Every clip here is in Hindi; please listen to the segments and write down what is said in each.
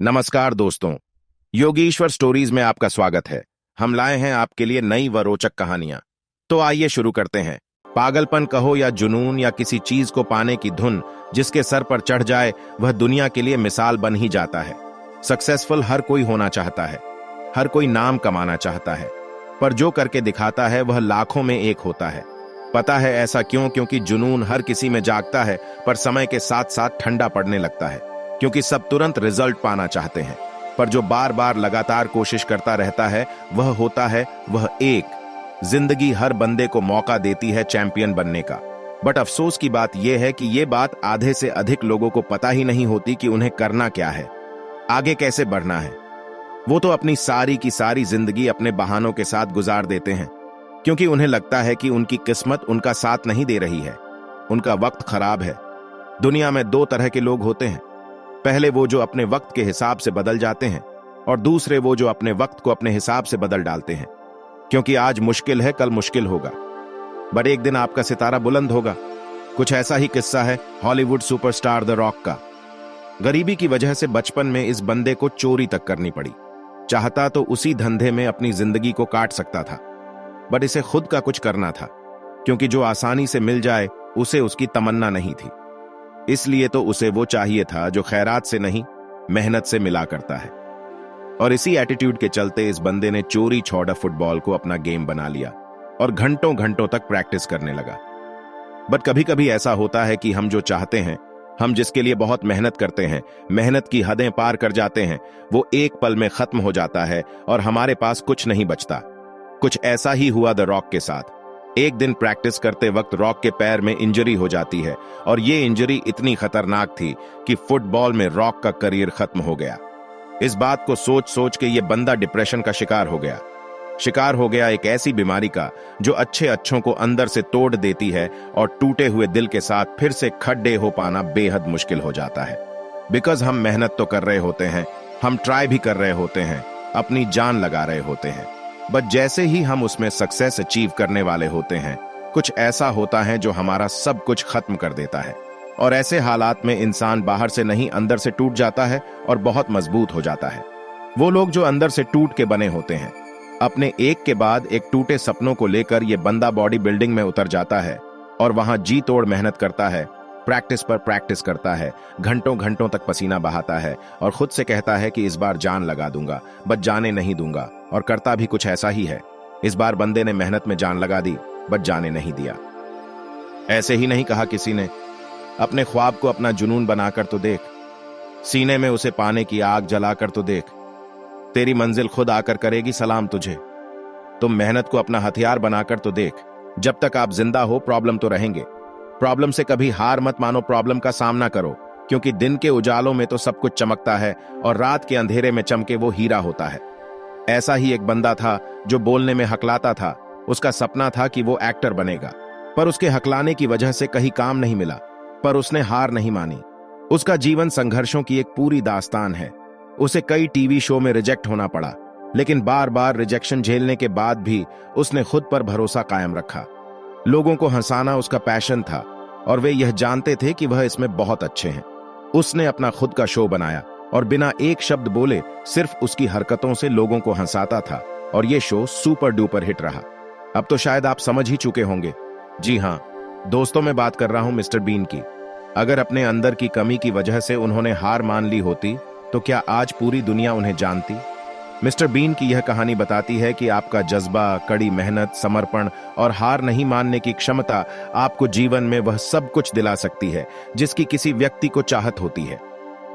नमस्कार दोस्तों, योगेश्वर स्टोरीज में आपका स्वागत है। हम लाए हैं आपके लिए नई व रोचक कहानियां। तो आइए शुरू करते हैं। पागलपन कहो या जुनून या किसी चीज को पाने की धुन जिसके सर पर चढ़ जाए वह दुनिया के लिए मिसाल बन ही जाता है। सक्सेसफुल हर कोई होना चाहता है, हर कोई नाम कमाना चाहता है, पर जो करके दिखाता है वह लाखों में एक होता है। पता है ऐसा क्यों? क्योंकि जुनून हर किसी में जागता है, पर समय के साथ साथ ठंडा पड़ने लगता है, क्योंकि सब तुरंत रिजल्ट पाना चाहते हैं। पर जो बार बार लगातार कोशिश करता रहता है वह होता है वह एक। जिंदगी हर बंदे को मौका देती है चैंपियन बनने का, बट अफसोस की बात यह है कि यह बात आधे से अधिक लोगों को पता ही नहीं होती कि उन्हें करना क्या है, आगे कैसे बढ़ना है। वो तो अपनी सारी की सारी जिंदगी अपने बहानों के साथ गुजार देते हैं, क्योंकि उन्हें लगता है कि उनकी किस्मत उनका साथ नहीं दे रही है, उनका वक्त खराब है। दुनिया में दो तरह के लोग होते हैं, पहले वो जो अपने वक्त के हिसाब से बदल जाते हैं, और दूसरे वो जो अपने वक्त को अपने हिसाब से बदल डालते हैं। क्योंकि आज मुश्किल है, कल मुश्किल होगा, बट एक दिन आपका सितारा बुलंद होगा। कुछ ऐसा ही किस्सा है हॉलीवुड सुपरस्टार द रॉक का। गरीबी की वजह से बचपन में इस बंदे को चोरी तक करनी पड़ी। चाहता तो उसी धंधे में अपनी जिंदगी को काट सकता था, बट इसे खुद का कुछ करना था, क्योंकि जो आसानी से मिल जाए उसे उसकी तमन्ना नहीं थी। इसलिए तो उसे वो चाहिए था जो खैरात से नहीं मेहनत से मिला करता है। और इसी एटीट्यूड के चलते इस बंदे ने चोरी छौड़ा फुटबॉल को अपना गेम बना लिया और घंटों घंटों तक प्रैक्टिस करने लगा। बट कभी कभी ऐसा होता है कि हम जो चाहते हैं, हम जिसके लिए बहुत मेहनत करते हैं, मेहनत की हदें पार कर जाते हैं, वो एक पल में खत्म हो जाता है और हमारे पास कुछ नहीं बचता। कुछ ऐसा ही हुआ द रॉक के साथ। एक दिन प्रैक्टिस करते वक्त रॉक के पैर में इंजरी हो जाती है, और ये इंजरी इतनी खतरनाक थी कि फुटबॉल में रॉक का करियर खत्म हो गया। इस बात को सोच सोच के ये बंदा डिप्रेशन का शिकार हो गया एक ऐसी बीमारी का जो अच्छे अच्छों को अंदर से तोड़ देती है, और टूटे हुए दिल के साथ फिर से खड़े हो पाना बेहद मुश्किल हो जाता है। बिकॉज हम मेहनत तो कर रहे होते हैं, हम ट्राई भी कर रहे होते हैं, अपनी जान लगा रहे होते हैं, बट जैसे ही हम उसमें सक्सेस अचीव करने वाले होते हैं, कुछ ऐसा होता है जो हमारा सब कुछ खत्म कर देता है। और ऐसे हालात में इंसान बाहर से नहीं अंदर से टूट जाता है और बहुत मजबूत हो जाता है। वो लोग जो अंदर से टूट के बने होते हैं, अपने एक के बाद एक टूटे सपनों को लेकर ये बंदा बॉडी बिल्डिंग में उतर जाता है और वहां जी तोड़ मेहनत करता है, प्रैक्टिस पर प्रैक्टिस करता है, घंटों घंटों तक पसीना बहाता है और खुद से कहता है कि इस बार जान लगा दूंगा, बट जाने नहीं दूंगा। और करता भी कुछ ऐसा ही है। इस बार बंदे ने मेहनत में जान लगा दी, बट जाने नहीं दिया। ऐसे ही नहीं कहा किसी ने, अपने ख्वाब को अपना जुनून बनाकर तो देख, सीने में उसे पाने की आग जलाकर तो देख, तेरी मंजिल खुद आकर करेगी सलाम तुझे। तुम मेहनत को अपना हथियार बनाकर तो देख। जब तक आप जिंदा हो प्रॉब्लम तो रहेंगे। प्रॉब्लम से कभी हार मत मानो, प्रॉब्लम का सामना करो, क्योंकि दिन के उजालों में तो सब कुछ चमकता है और रात के अंधेरे में चमके वो हीरा होता है। ऐसा ही एक बंदा था जो बोलने में हकलाता था। उसका सपना था कि वो एक्टर बनेगा, पर उसके हकलाने की वजह से कहीं काम नहीं मिला, पर उसने हार नहीं मानी। उसका जीवन संघर्षों की एक पूरी दास्तान है। उसे कई टीवी शो में रिजेक्ट होना पड़ा, लेकिन बार बार रिजेक्शन झेलने के बाद भी उसने खुद पर भरोसा कायम रखा। लोगों को हंसाना उसका पैशन था और वे यह जानते थे कि वह इसमें बहुत अच्छे हैं। उसने अपना खुद का शो बनाया और बिना एक शब्द बोले सिर्फ उसकी हरकतों से लोगों को हंसाता था, और यह शो सुपर डुपर हिट रहा। अब तो शायद आप समझ ही चुके होंगे, जी हां दोस्तों, मैं बात कर रहा हूं मिस्टर बीन की। अगर अपने अंदर की कमी की वजह से उन्होंने हार मान ली होती तो क्या आज पूरी दुनिया उन्हें जानती? मिस्टर बीन की यह कहानी बताती है कि आपका जज्बा, कड़ी मेहनत, समर्पण और हार नहीं मानने की क्षमता आपको जीवन में वह सब कुछ दिला सकती है जिसकी किसी व्यक्ति को चाहत होती है।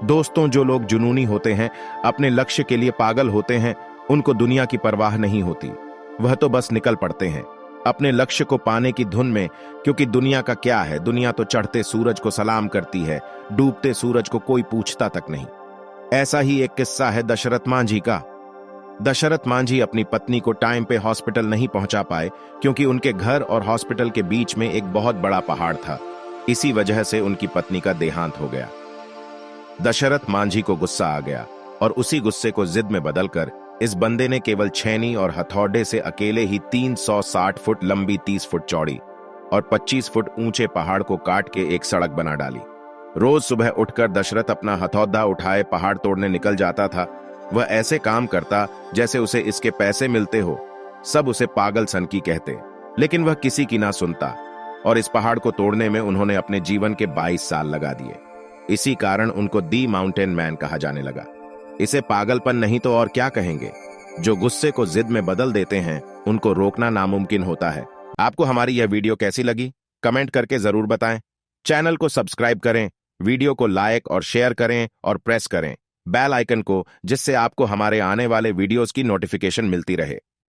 दोस्तों, जो लोग जुनूनी होते हैं, अपने लक्ष्य के लिए पागल होते हैं, उनको दुनिया की परवाह नहीं होती। वह तो बस निकल पड़ते हैं अपने लक्ष्य को पाने की धुन में, क्योंकि दुनिया का क्या है, दुनिया तो चढ़ते सूरज को सलाम करती है, डूबते सूरज को कोई पूछता तक नहीं। ऐसा ही एक किस्सा है दशरथ मांझी का। दशरथ मांझी अपनी पत्नी को टाइम पे हॉस्पिटल नहीं पहुंचा पाए, क्योंकि उनके घर और हॉस्पिटल के बीच में एक बहुत बड़ा पहाड़ था। इसी वजह से उनकी पत्नी का देहांत हो गया। दशरथ मांझी को गुस्सा आ गया और उसी गुस्से को जिद में बदलकर इस बंदे ने केवल छेनी और हथौड़े से अकेले ही 360 फुट लंबी, 30 फुट चौड़ी और 25 फुट ऊंचे पहाड़ को काट के एक सड़क बना डाली। रोज सुबह उठकर दशरथ अपना हथौड़ा उठाए पहाड़ तोड़ने निकल जाता था। वह ऐसे काम करता जैसे उसे इसके पैसे मिलते हो। सब उसे पागल सनकी कहते, लेकिन वह किसी की ना सुनता और इस पहाड़ को तोड़ने में उन्होंने अपने जीवन के 22 साल लगा दिए। इसी कारण उनको दी माउंटेन मैन कहा जाने लगा। इसे पागलपन नहीं तो और क्या कहेंगे। जो गुस्से को जिद में बदल देते हैं उनको रोकना नामुमकिन होता है। आपको हमारी यह वीडियो कैसी लगी कमेंट करके जरूर बताएं। चैनल को सब्सक्राइब करें, वीडियो को लाइक और शेयर करें और प्रेस करें बेल आइकन को, जिससे आपको हमारे आने वाले वीडियोस की नोटिफिकेशन मिलती रहे।